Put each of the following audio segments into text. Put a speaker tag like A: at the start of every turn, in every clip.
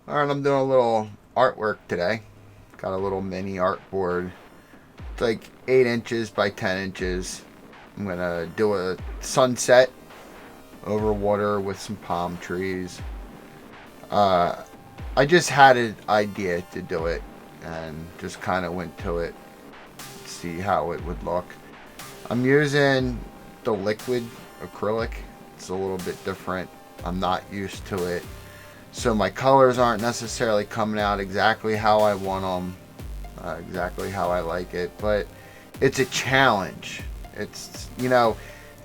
A: Alright, I'm doing a little artwork today. Got a little mini artboard. It's like 8 inches by 10 inches. I'm going to do a sunset over water with some palm trees. I just had an idea to do it and just kind of went to it to see how it would look. I'm using the liquid acrylic. It's a little bit different. I'm not used to it. So my colors aren't necessarily coming out exactly how I want them, exactly how I like it, but it's a challenge. It's,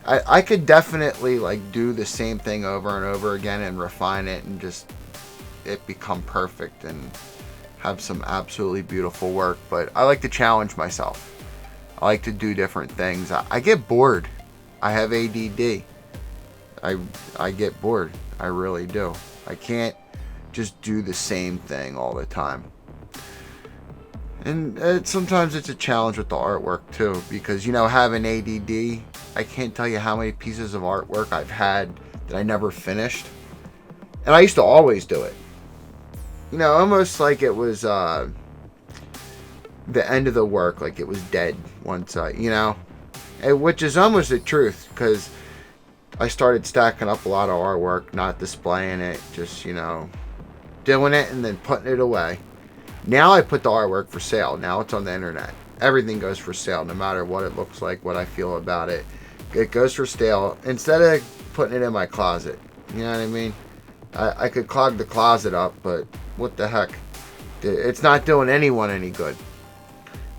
A: I could definitely like do the same thing over and over again and refine it and just it become perfect and have some absolutely beautiful work, but I like to challenge myself. I like to do different things. I get bored. I have ADD. I get bored. I really do. I can't just do the same thing all the time. And sometimes it's a challenge with the artwork too, because having ADD, I can't tell you how many pieces of artwork I've had that I never finished. And I used to always do it. Almost like it was the end of the work, like it was dead once which is almost the truth, because I started stacking up a lot of artwork, not displaying it, just, doing it and then putting it away. Now I put the artwork for sale. Now it's on the internet. Everything goes for sale, no matter what it looks like, what I feel about it. It goes for sale instead of putting it in my closet. You know what I mean? I could clog the closet up, but what the heck? It's not doing anyone any good.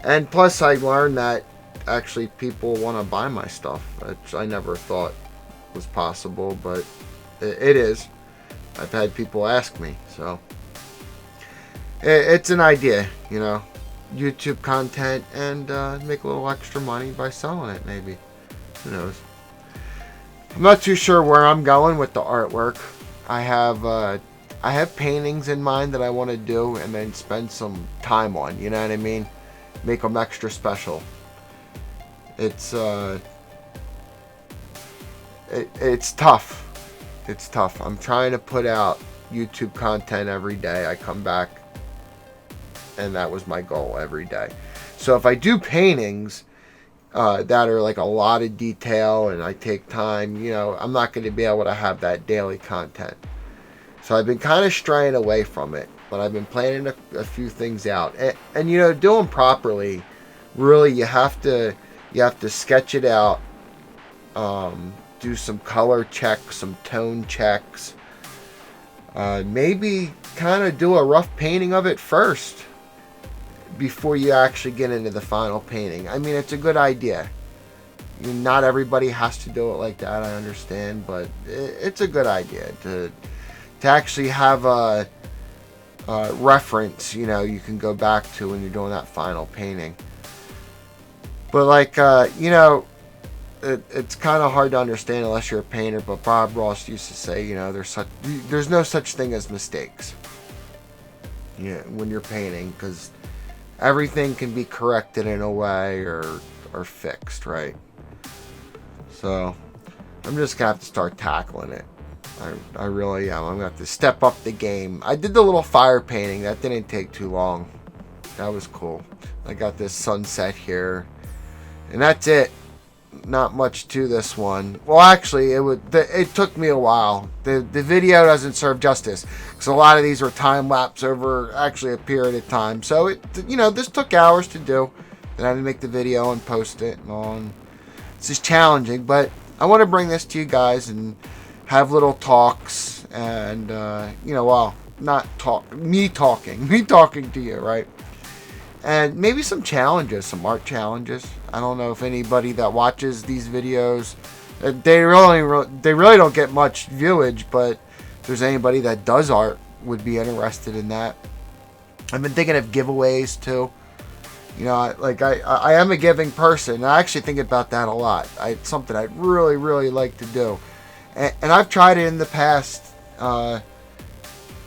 A: And plus I learned that actually people want to buy my stuff, which I never thought was possible, but it is. I've had people ask me, so it's an idea, YouTube content and make a little extra money by selling it, maybe. Who knows? I'm not too sure where I'm going with the artwork. I have paintings in mind that I want to do and then spend some time on, you know what I mean? Make them extra special. It's tough. It's tough. I'm trying to put out YouTube content every day. I come back and that was my goal every day. So if I do paintings that are like a lot of detail and I take time, I'm not going to be able to have that daily content. So I've been kind of straying away from it, but I've been planning a few things out. And doing properly, really you have to sketch it out, do some color checks, some tone checks, maybe kind of do a rough painting of it first before you actually get into the final painting. I mean, it's a good idea. Not everybody has to do it like that, I understand, but it's a good idea to actually have a reference, you can go back to when you're doing that final painting. But like, it's kind of hard to understand unless you're a painter, but Bob Ross used to say, there's no such thing as mistakes when you're painting, because everything can be corrected in a way or fixed, right? So I'm just gonna have to start tackling it. I really am. I'm gonna have to step up the game. I did the little fire painting. That didn't take too long. That was cool. I got this sunset here, and that's it. Not much to this one. Well, actually, it took me a while. The video doesn't serve justice, because a lot of these were time lapse over actually a period of time. So this took hours to do. Then I had to make the video and post it and all. And it's just challenging, but I want to bring this to you guys and have little talks and not talk, me talking to you, right? And maybe some challenges, some art challenges. I don't know if anybody that watches these videos, they really don't get much viewage, but if there's anybody that does art, would be interested in that. I've been thinking of giveaways too. I am a giving person. I actually think about that a lot. It's something I'd really, really like to do. And I've tried it in the past.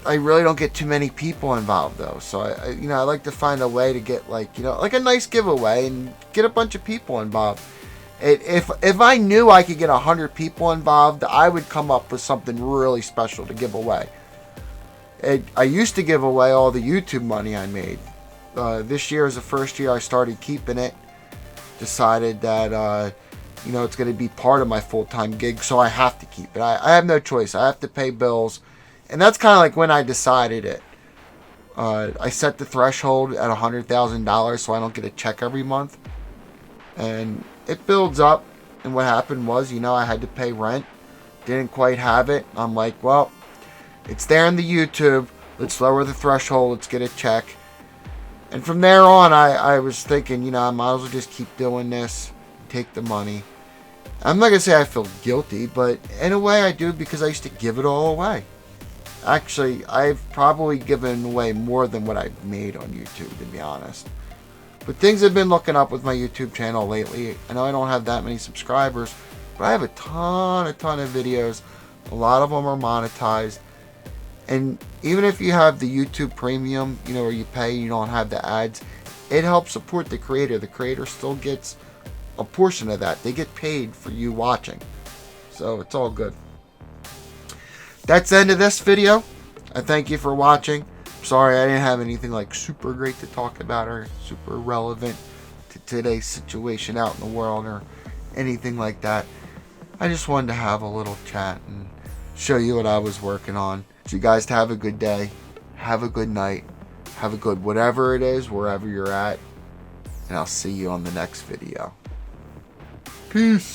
A: I really don't get too many people involved though, so I like to find a way to get like a nice giveaway and get a bunch of people involved. If I knew I could get 100 people involved, I would come up with something really special to give away. I used to give away all the YouTube money I made. This year is the first year I started keeping it. Decided that, you know, it's going to be part of my full-time gig, so I have to keep it. I have no choice. I have to pay bills. And that's kind of like when I decided it. I set the threshold at $100,000 so I don't get a check every month. And it builds up. And what happened was, you know, I had to pay rent. Didn't quite have it. I'm like, well, it's there in the YouTube. Let's lower the threshold. Let's get a check. And from there on, I was thinking, you know, I might as well just keep doing this. Take the money. I'm not going to say I feel guilty, but in a way I do, because I used to give it all away. Actually, I've probably given away more than what I've made on YouTube, to be honest. But things have been looking up with my YouTube channel lately. I know I don't have that many subscribers, but I have a ton of videos. A lot of them are monetized. And even if you have the YouTube Premium, you know, where you pay, you don't have the ads, it helps support the creator. The creator still gets a portion of that. They get paid for you watching. So it's all good. That's the end of this video. I thank you for watching. Sorry I didn't have anything like super great to talk about or super relevant to today's situation out in the world or anything like that. I just wanted to have a little chat and show you what I was working on. So you guys have a good day. Have a good night. Have a good whatever it is, wherever you're at. And I'll see you on the next video. Peace.